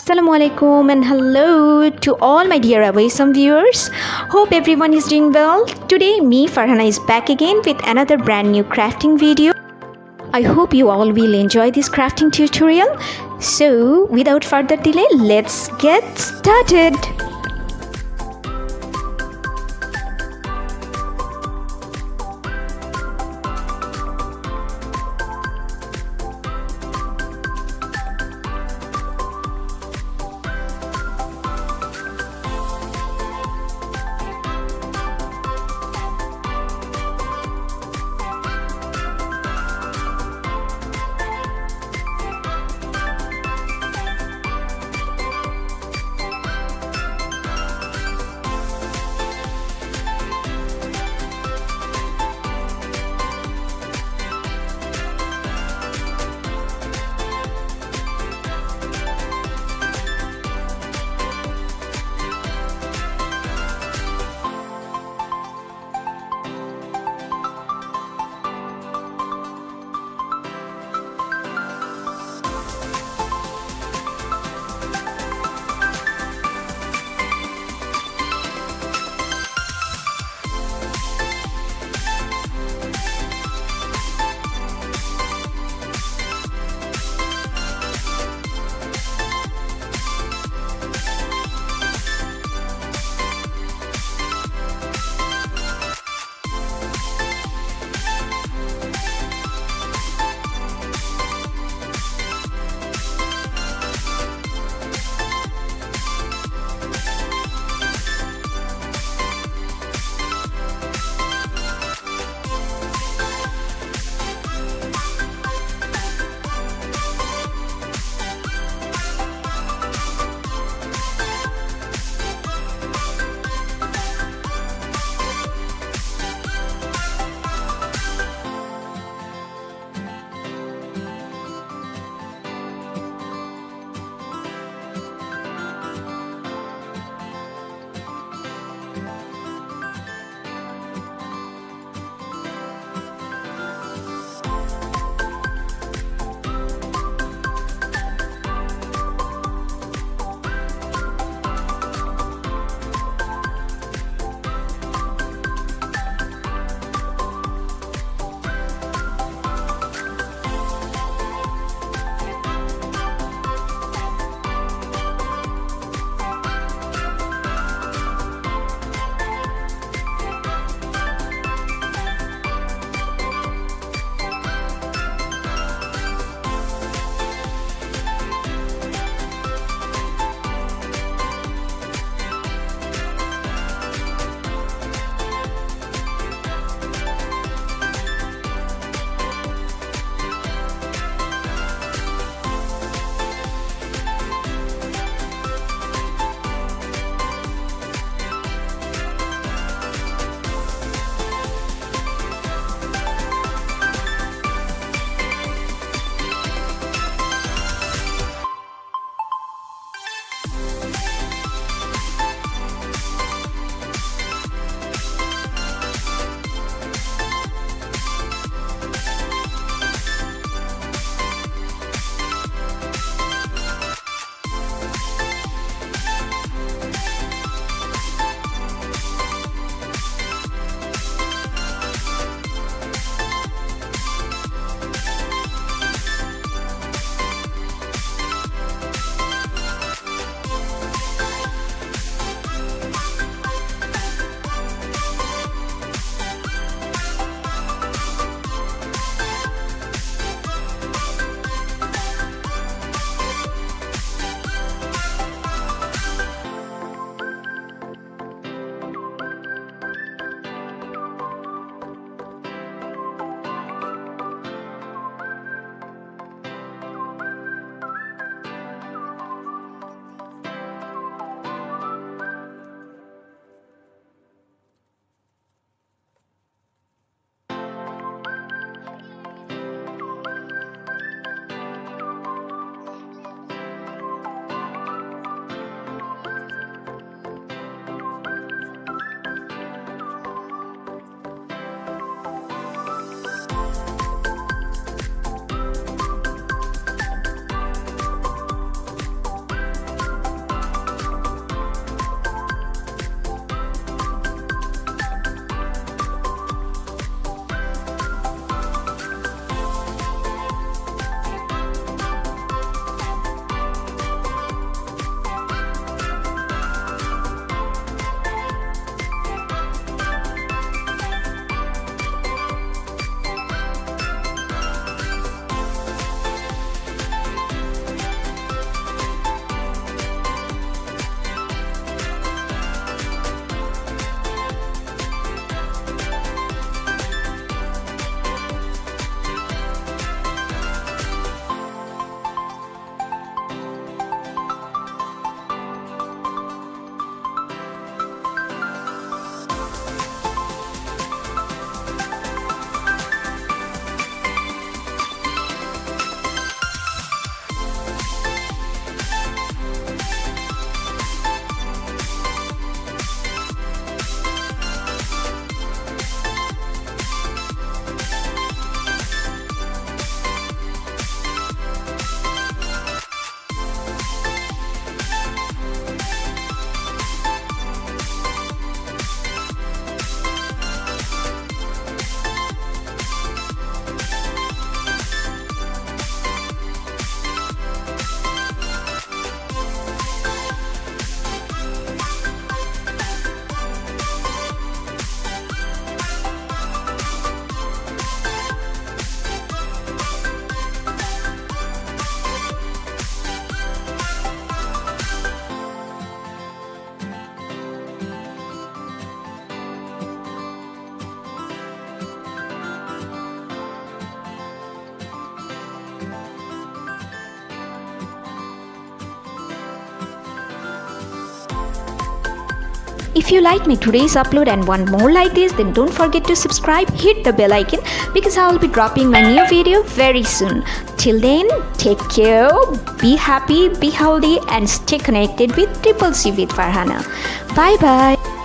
Assalamu alaikum and hello to all my dear awesome viewers. Hope everyone is doing well. Today me Farhana is back again with another brand new crafting video. I hope you all will enjoy this crafting tutorial. So without further delay, let's get started. If you like my today's upload and want more like this, then don't forget to subscribe, hit the bell icon because I will be dropping my new video very soon. Till then, take care, be happy, be healthy and stay connected with Triple C with Farhana. Bye bye.